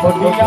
Murti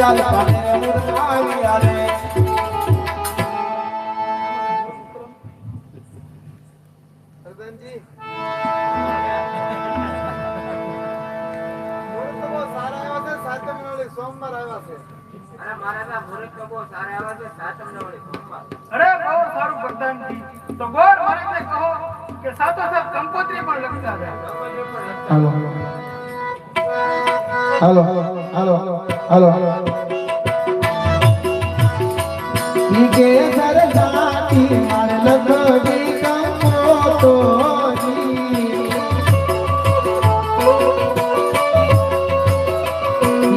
જાલ પાને મુરતાવી આલે હરદનજી મુરત તો બહુ સારા આવ્યા છે સાતમ વાળી સોમવાર આવ્યા છે અરે મારા મુરત તો બહુ સારા આવ્યા છે સાતમ વાળી સોમવાર અરે બહુ સારું પ્રધાનજી તો ગોર મારે કહો કે સાતો સાહેબ કંકોત્રી પણ લખતા રહ્યા હાલો હાલો હાલો હાલો ઈ કે સર જાતી માર લગડી કંકોત્રી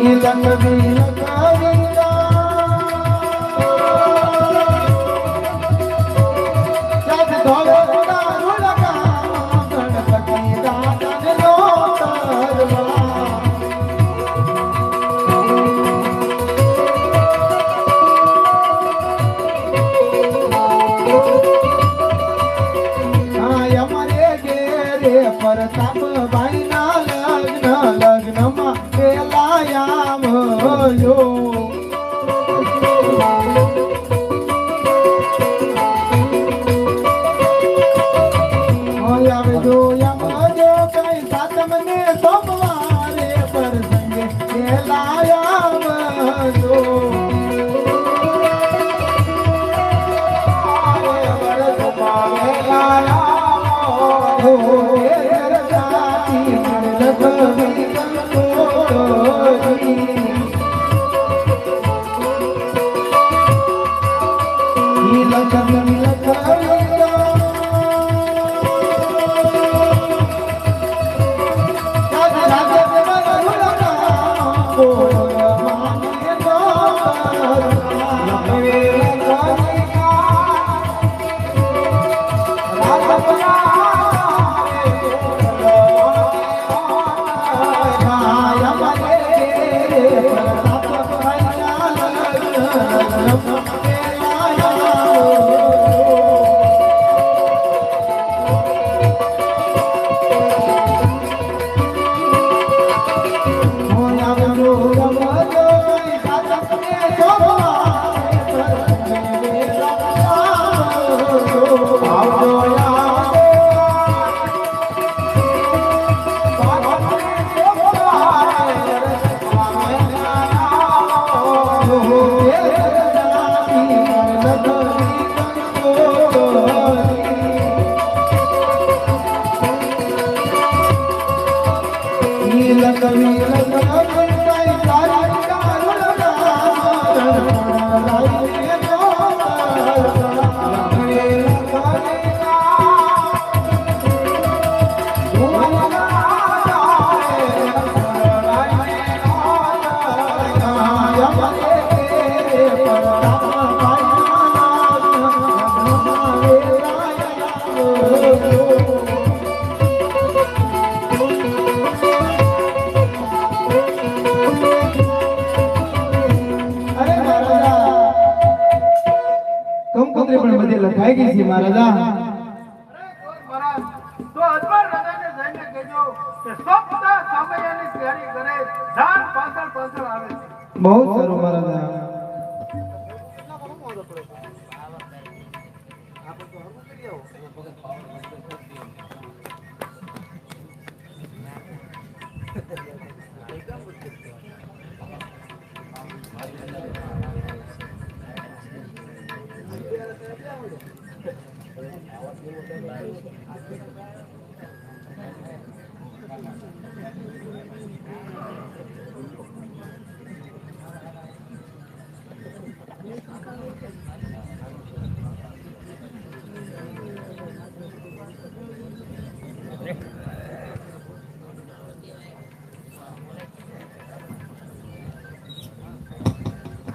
ઈ લગડી પ્રતાપ ભાઈ ના લગ્ન માં પેલાયા મળ્યો આવે જોયા જો કઈ સાતમ ને સોમવારે પ્રસંગે પેલાયા મળ્યો લખાઈ ગઈ છે મહારાજા તો અજમર રાજાને જઈને કહેજો કે સપ્તા સામૈયાની તૈયારી કરે જાન પાછળ પાછળ આવે છે બહુ સારું મહારાજા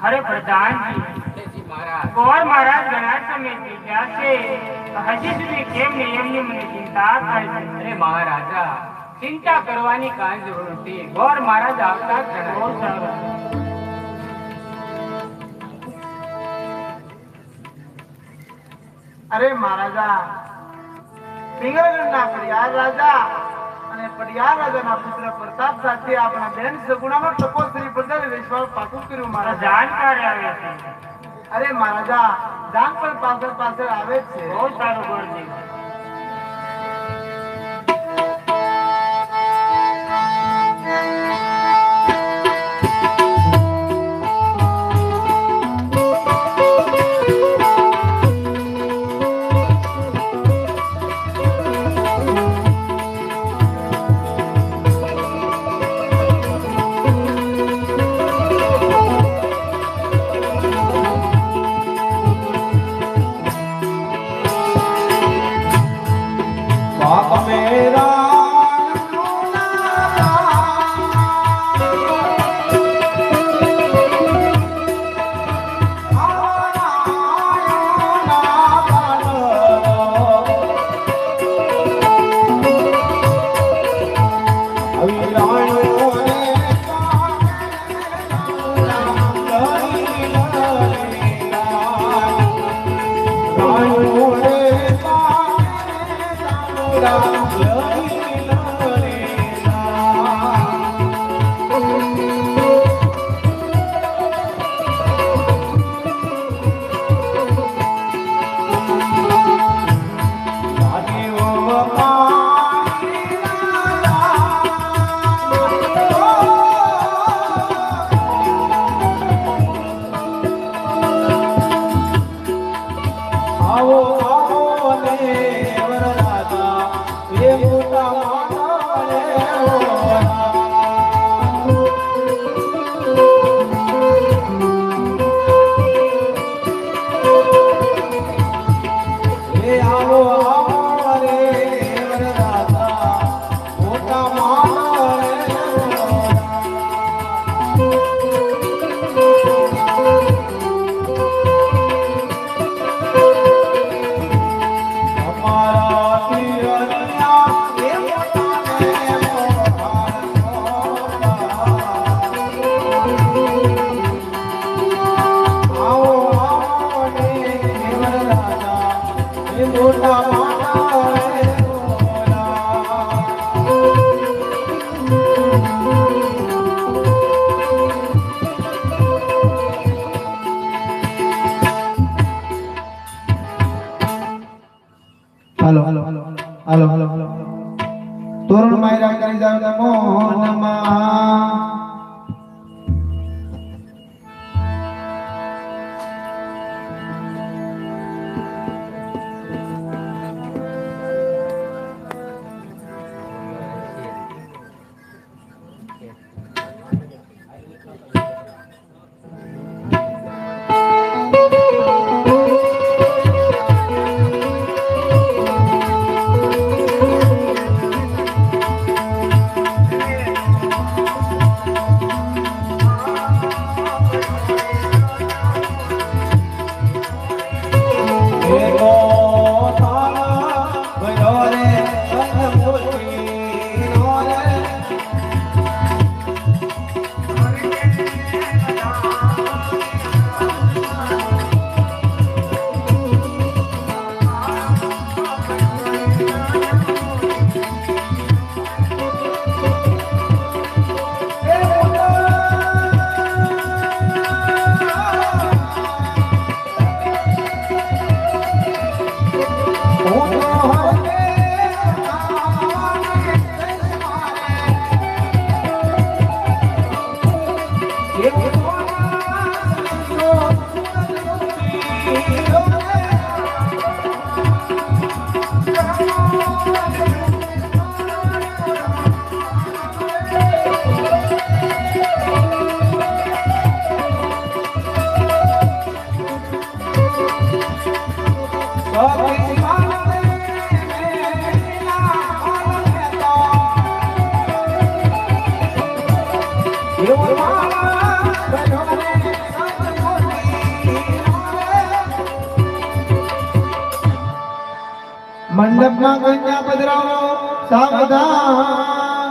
अरे प्रधान जी गौर महाराज घણા સમયથી ગયા છે હજી સુધી કેમ નિયમની મને ચિંતા થાય છે અરે મહારાજા ચિંતા કરવાની કાંઈ જરૂર નથી ગૌર મહારાજ આવતા જ જણાવ્યું અરે મહારાજા પિંગળગઢના પ્રિયાર રાજા અને પડિયાર રાજાના પુત્ર પ્રતાપ સાથે આપણા બેન સગુણામાં તપોશ્રી બદલ વિશ્વાસ પાકું કર્યું મહારાજા. જાણકારી આવે છે. અરે મહારાજા જાન પણ પાછળ પાછળ આવે જ છે. બહુ સારું ગોરજી. बाप मेरा hello hello hello hello hello तोरण मायरा करी जावे मोहनमा मंडप में कन्या पधरावो सावधान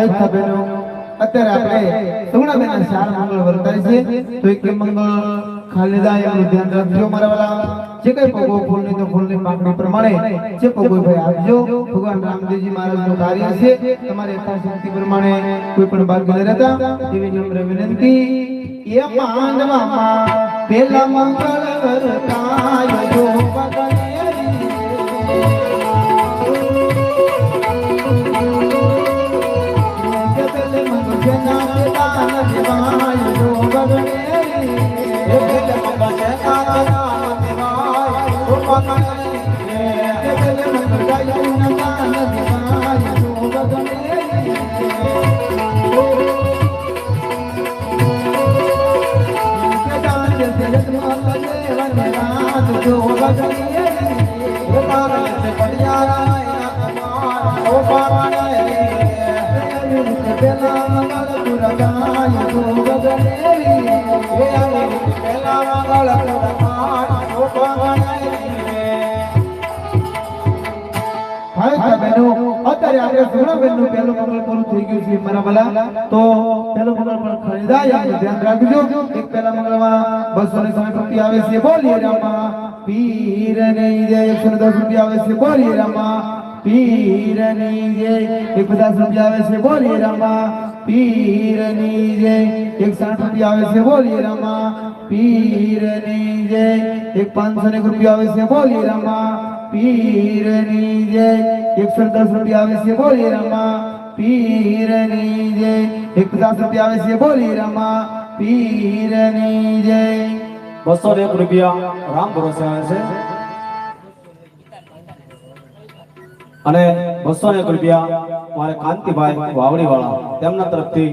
ભાઈ સભ્યનો અત્યારે આપણે સુગુણાબેનના 4 મંગળ વર્તાય છે તો એક મંગળ ખાલીદા એનું ધ્યાન રાખજો મારા વાલા જે કઈ પગો ફૂલની તો ફૂલની માંગણી પ્રમાણે જે પગો ભાઈ આપજો ભગવાન રામદેવજી મહારાજનું કાર્ય છે તમારે યથાશક્તિ પ્રમાણે કોઈ પણ ભાગ્ય ન રહેતા એવી નમ્ર વિનંતી એ માંડવામાં પેલા મંગળ વર્તાય જો અત્યારે આપણે સુગુણાબેનનું પહેલું મંગળ પૂરું થઈ ગયું છે મારા વાલા તો પહેલું મંગળ પણ ખરીદાય આપણે ધ્યાન રાખજો એક પહેલા મંગળમાં 260 રૂપિયા આવે છે બોલીએ રામા પીરની જય 110 રૂપિયા આવે છે બોલીએ રામા પીરની જય 150 રૂપિયા આવે છે બોલીએ રામા પીરની જય 160 રૂપિયા આવે છે બોલીએ રામા પીરની જય 501 રૂપિયા આવે છે બોલીએ રામા પીરની જય 110 રૂપિયા આવે છે બોલીએ રામા પીરની જય 150 રૂપિયા આવે છે બોલીએ રામા પીરની જય 201 રૂપિયા રામ ભરોસે આવે છે અને 201 રૂપિયા મારે કાંતિભાઈ વાવડી વાળા તેમના તરફથી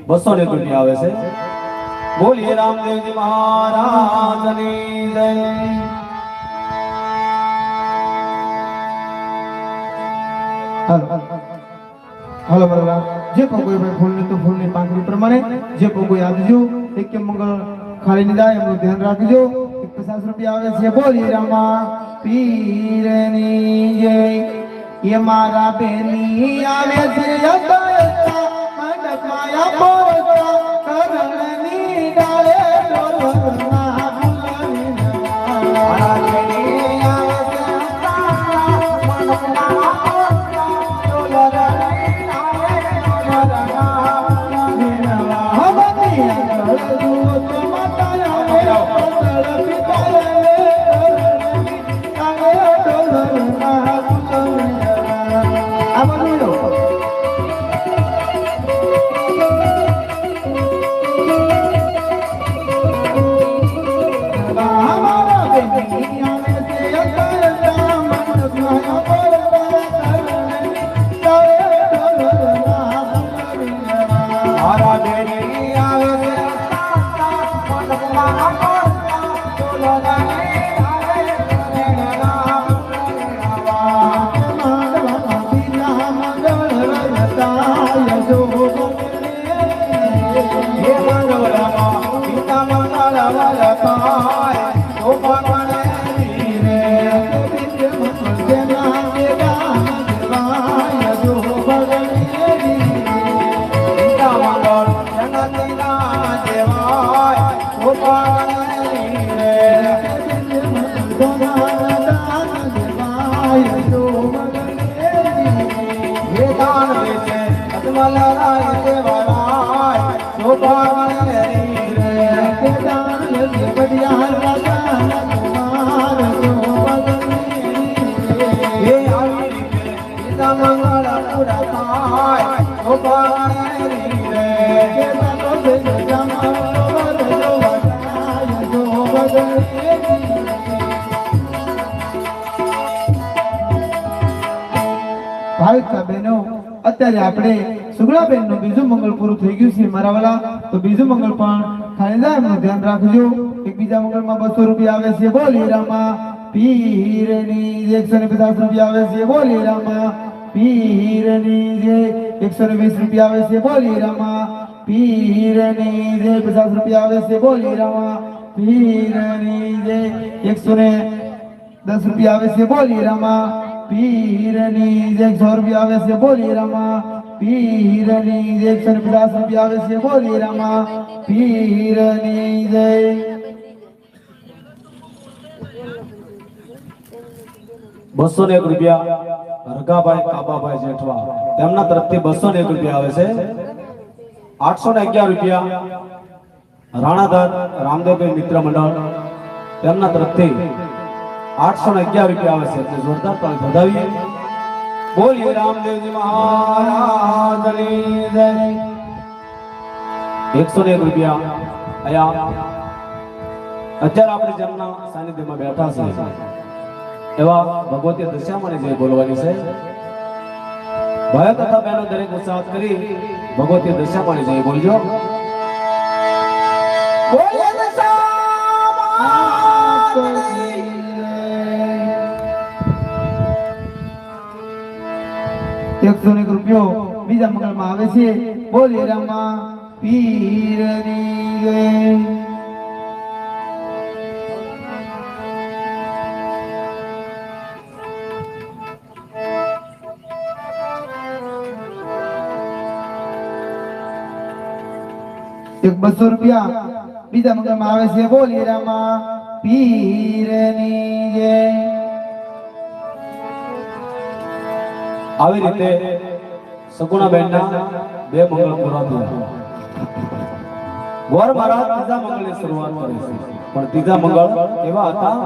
201 રૂપિયા આવે છે બોલીએ રામદેવજી મહારાજની જય હાલો બરાબર જે કોઈ ભાઈ ફૂલની તો ફૂલની પાંખડી પ્રમાણે જે કોઈ આપજો એક મંગળ ખાલી નિદાય એમનું ધ્યાન રાખજો 50 રૂપિયા આવે છે બોલી રામા પીરની જય એ મારા બેની આવે છે યતા મંડપમાં આપોતા કરણની ડાળે ડોલના ફૂલની મારા બેની આવે છે મંડપમાં અત્યારે આપણે સુગુણાબેન નું બીજું મંગળ પૂરું થઈ ગયું છે મારા વાલા તો બીજું મંગળ પણ ખાલીદા એમનું ધ્યાન રાખજો એક બીજા મંગળમાં 200 રૂપિયા આવે છે બોલી રામા પીરની 150 રૂપિયા આવે છે બોલી રામા પીરની 120 રૂપિયા આવે છે બોલી રામા પીરની 50 રૂપિયા આવે છે બોલી રામા પીરની 110 રૂપિયા આવે છે બોલી રામા પીરની 100 રૂપિયા આવે છે બોલી રામા પીરની જય 150 રૂપિયા આવે છે બોલીએ રામા પીરની જય 201 રૂપિયા રઘાભાઈ કાબાભાઈ જેઠવા તેમના તરફથી 201 રૂપિયા આવે છે 811 રૂપિયા રાણાધર રામદેવભાઈ મિત્ર મંડળ તેમના તરફથી 811 રૂપિયા આવે છે એટલે જોરદાર તાળી વધાવીએ બોલીએ રામદેવજી મહારાજની જય 101 રૂપિયા આયા અત્યારે આપણે જેમના સાનિધ્યમાં બેઠા છે એવા ભગવતી દશામાની જય બોલવાની છે ભાઈઓ તથા બહેનો દરેક ઉત્સાહ કરી ભગવતી દશામાની જય બોલજો બોલીએ દશામાની જય 101 રૂપિયો બીજા મંગળમાં આવે છે બોલીએ રામા પીરની જય એક 200 રૂપિયા બીજા મંગળમાં આવે છે બોલીએ રામા પીરની જય આવી રીતે સગુણાબેનના 2 મંગળ પૂરા થયા ગોર મહારાજ ત્રીજા મંગળની શરૂઆત કરે છે પણ ત્રીજા મંગળ એવા હતા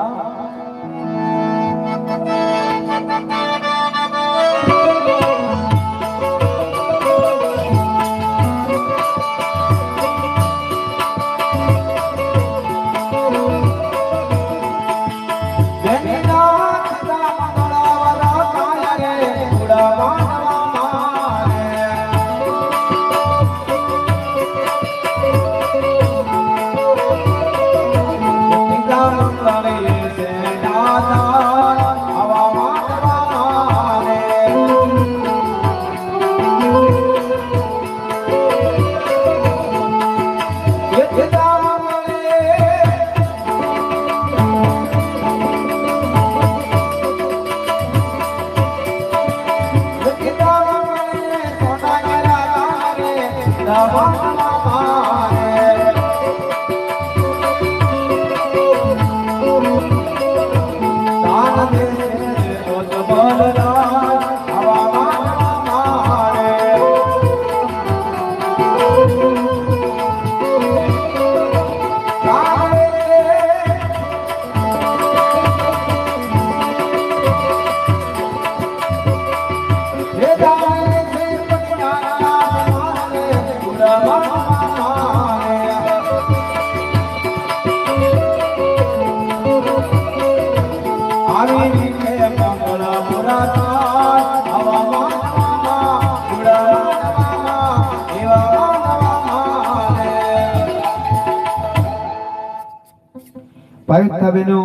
ભાઈ તથા બહેનો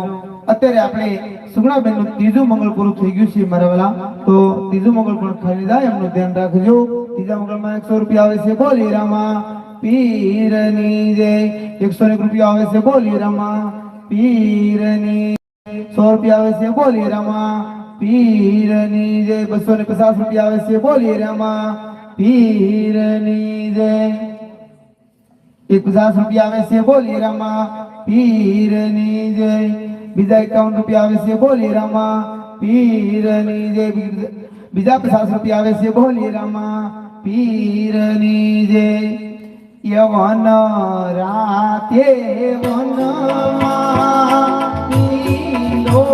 અત્યારે આપણે સુગુણાબેનનું ત્રીજું મંગળ પૂરું થઈ ગયું છે મારા વાલા તો ત્રીજું મંગળ પણ ખાલી જાય એમનું ધ્યાન રાખજો ત્રીજા મંગળમાં 100 રૂપિયા આવે છે બોલીએ રામા પીરની જય 101 રૂપિયા આવે છે બોલીએ રામા પીરની 100 રૂપિયા આવે છે બોલીએ રામા પીરની જય 250 રૂપિયા આવે છે બોલીએ રામા પીરની જય 150 રૂપિયા આવે છે બોલીએ રામા પીરની જય બીજા 51 રૂપિયા આવે છે બોલીએ રામા પીરની જય બીજા 50 રૂપિયા આવે છે બોલીએ રામા પીરની જય યવન રાતે વનમાં નીલો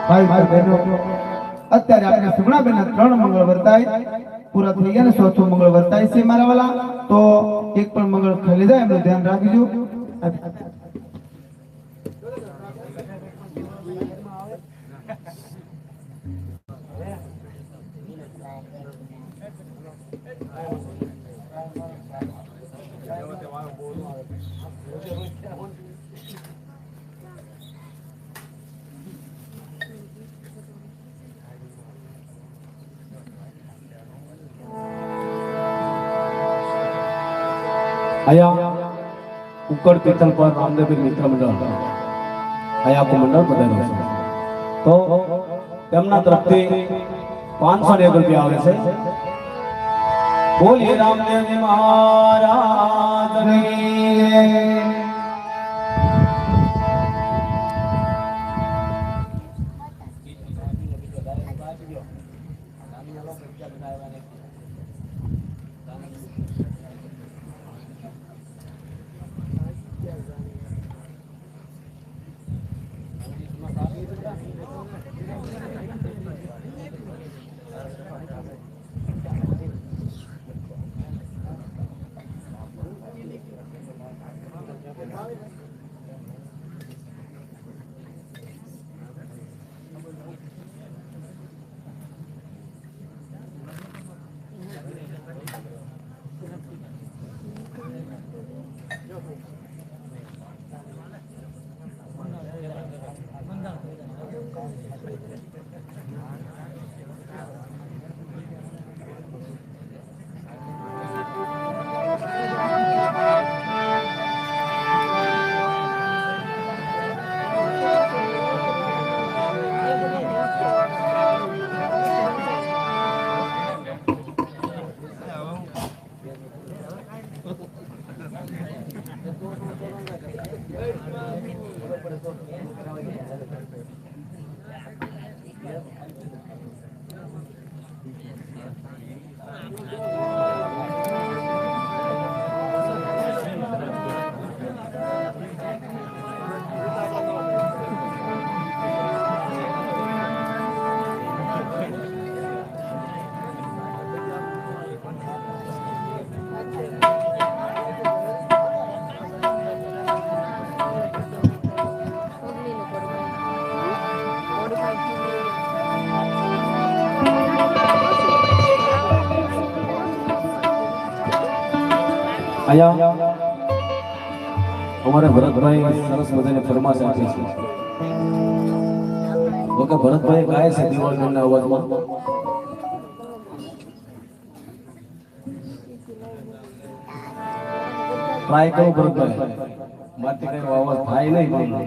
ભાઈ ભાઈ બહેનો અત્યારે આપણે સુગણાબેનના 3 મંગળ વર્તાય પૂરા થઈ ગયા ને ચોથું મંગળ વર્તાય છે મારા વાલા તો એક પણ મંગળ ખાલી જાય એનું ધ્યાન રાખજો आया उकड़ पीतल पर रामदेव मित्र मंडल आया को मंडल बधाई છે તો તેમના તરફથી 501 રૂપિયા આવે છે બોલીએ રામદેવજી મહારાજની आया हमारे भरतभाई सरस मजाने फरमाश આપી છે ઓકે ભરતભાઈ ગાય છે દિવાળીના અવાજમાં ટ્રાય કરો ભરતભાઈ મારથી કઈ અવાજ થાય નહીં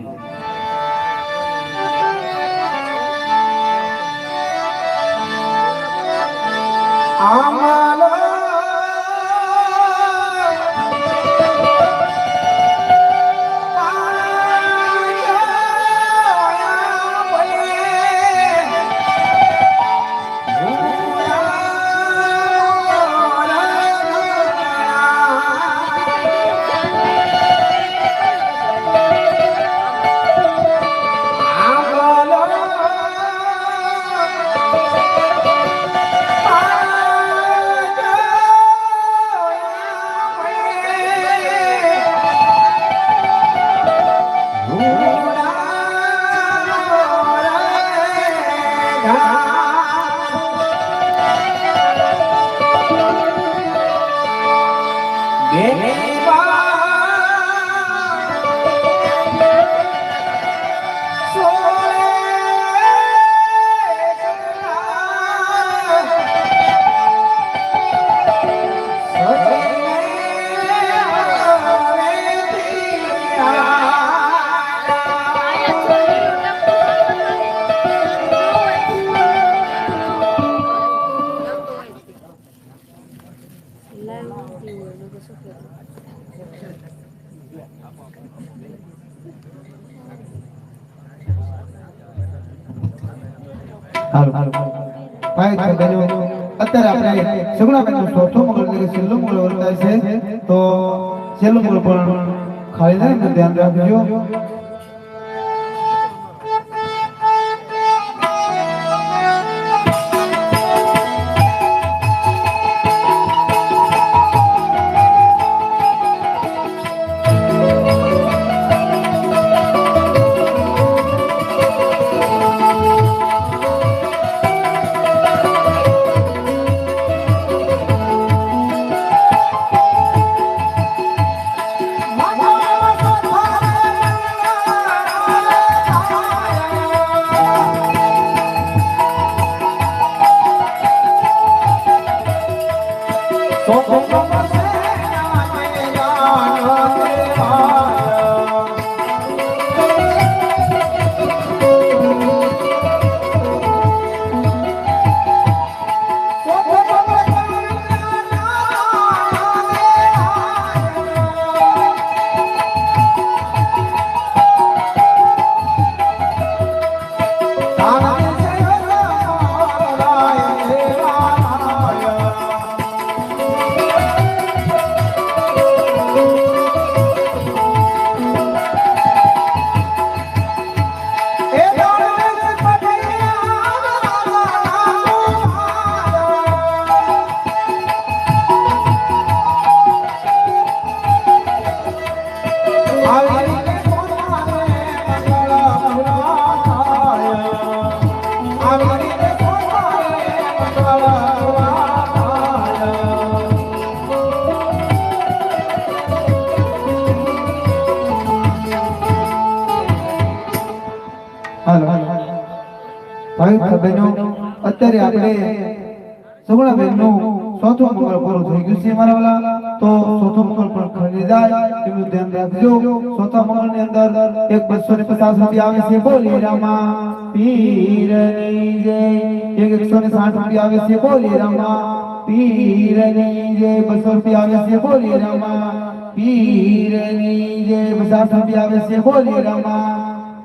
આમાલો હાલો ભાઈ બહેનો અત્યારે આપણે સગુણાબેનનો ચોથો મંગળ એટલે કે છેલ્લો મંગળ વર્તાય છે તો છેલ્લો મંગળ પણ ખાલી જાય ને ધ્યાન રાખજો. ભાઈ બહેનો અત્યારે આપણે સગુણાબેનનું ચોથું મંગળ પૂરું થઈ ગયું છે મારા વાલા. તો ચોથું મંગળ પણ ખરી જાય એનું ધ્યાન રાખજો. ચોથા મંગળની અંદર એક 250 રૂપિયા આવે છે બોલી રામા પીરની જય. એક 160 રૂપિયા આવે છે બોલી રામા પીરની જય. 200 રૂપિયા આવે છે બોલી રામા પીરની જય. 50 રૂપિયા આવે છે બોલી રામા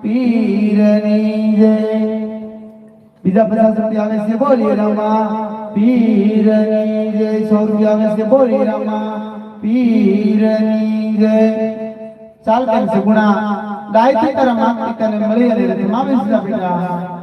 પીરની જય. બીજા 50 રૂપિયા આવે છે બોલી રામા પીરની જય. 100 રૂપિયા આવે છે બોલી રામા પીરની જય. ચાલ કેમ છે ગુણા ગાયત્રી તારા માતા પિતાને મળી અને રતે માવે છે બેટા.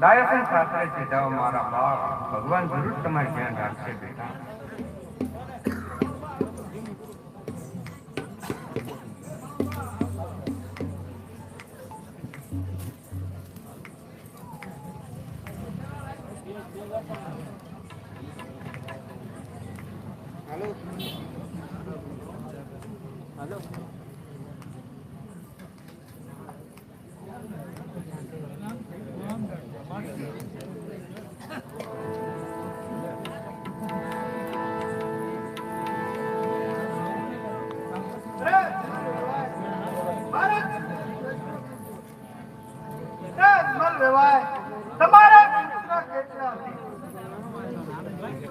ડાયસન શાસ્ત્રે જાઓ મારા બાપ, ભગવાન જરૂર તમારે ધ્યાન રાખશે બેટા.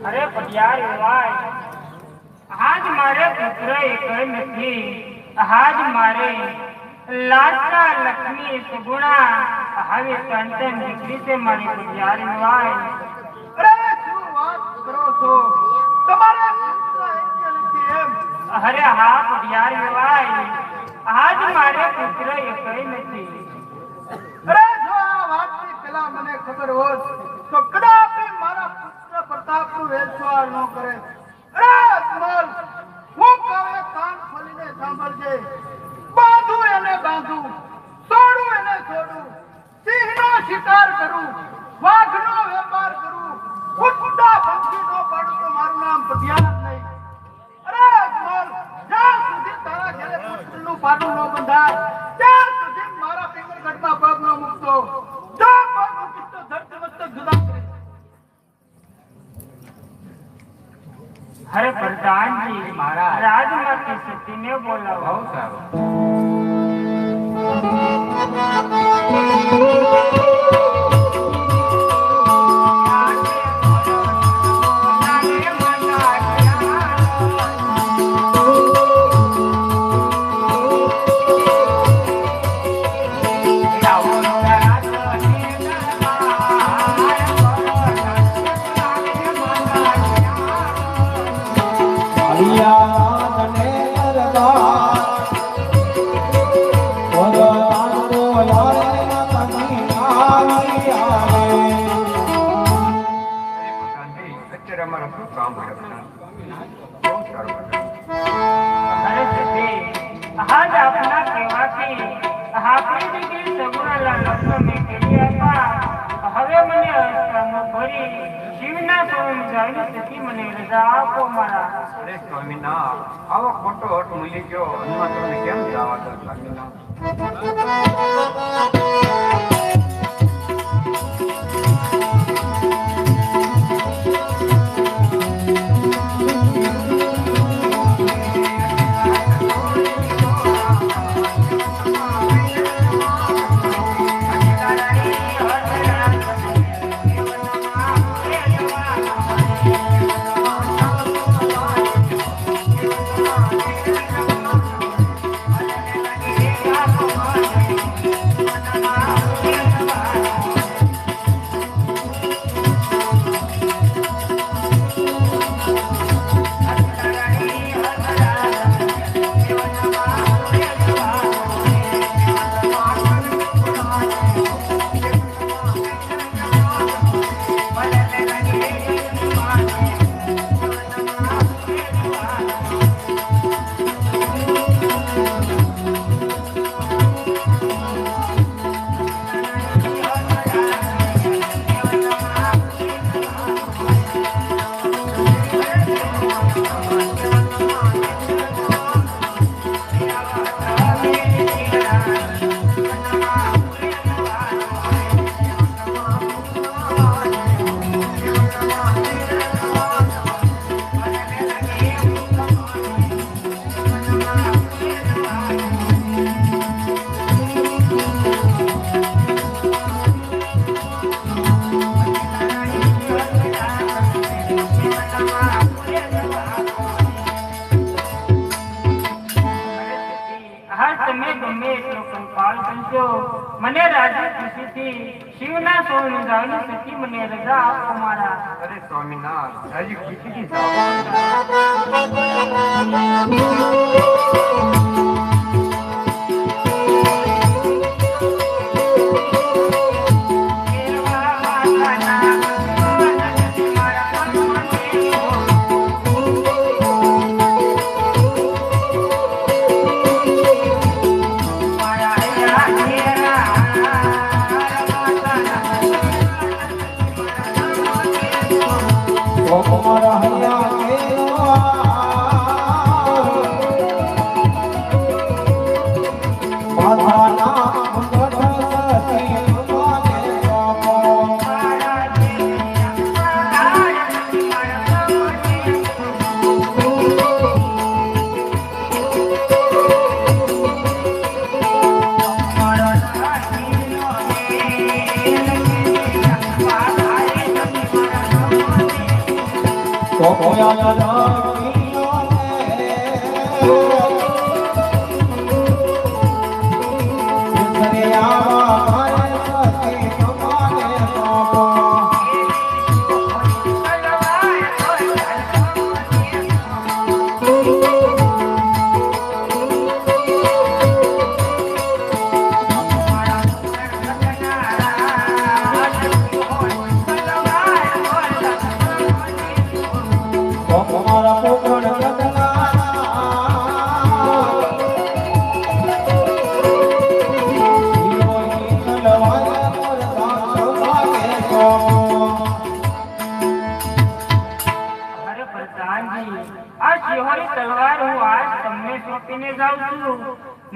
અરે પટિયાર વેવાય, આજ મારે પુત્ર એકય નથી, આજ મારે લાડકા લક્ષ્મી સુગુણા, હવે સંતન દીકરી છે મારી પટિયાર વેવાય. અરે શું વાત કરો છો? તમારા પુત્ર એકય નથી એમ? અરે હા પટિયાર વેવાય, આજ મારે પુત્ર એકય નથી. અરે જો આ વાતની પેલા મને ખબર હોત તો કદાપી મારા પુત્ર પ્રતાપનું વેચવાળ ન કરે. અરે અજમલ, હું કહે કાન ખોલીને સાંભળજે. બાંધું એને બાંધું, છોડું એને છોડું, સિંહનો શિકાર કરું, વાઘનો વેપાર કરું, કુત્તા પંખી નો પાડું તો મારું નામ પટિયાર જ નહીં. અરે અજમલ, જ્યાં સુધી તારા ઘરે પુત્રનું પાડું ન બંધાય ત્યાં સુધી મારા પિંગળગઢમાં પગ ન મૂકતો. જો પગ મૂકીશ તો ધરતી મસ્તક જુદા કરીશ. અરે પ્રધાનજી, મહારાજ. રાજમાંથી સતીને બોલાવો. બહુ સારું. અત્યારે અમારું શું કામ છે? બહુ સારું. અરે સતી, આજ આપના કહેવાથી આપણી દીકરી સગુણાલા લગ્ન મેં કરી આપા. હવે મને અવસ્થામાં ભરી શિવના સ્વામી જાણી સતી મને રજા આપો મારા. અરે સ્વામિનાથ, આવો ખોટો હટ મૂલી ગયો, હનુમાન તમને કેમ જવા દો સ્વામિનાથ? મને રાજી ખુશીથી શિવના સોળની જાણી સતી મને રજા આપો મારા. અરે સ્વામિનાથ, હજી ખુશીથી જાઓ. મારા હૈયા કેવા માધાના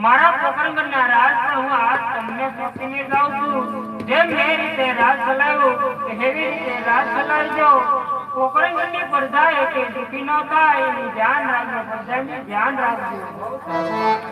મારા પ્રકરણના રાજ પણ હું આજ તમને સોંપીને જાઉં છું. જેમ મેં રીતે રાજ ચલાવ્યો એવી રીતે રાજ ચલાવજો. પોકરણની પ્રજા કે દુઃખી ન થાય એનું ધ્યાન રાખજો. પ્રજાનું ધ્યાન રાખજો.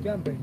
કેમ ભાઈ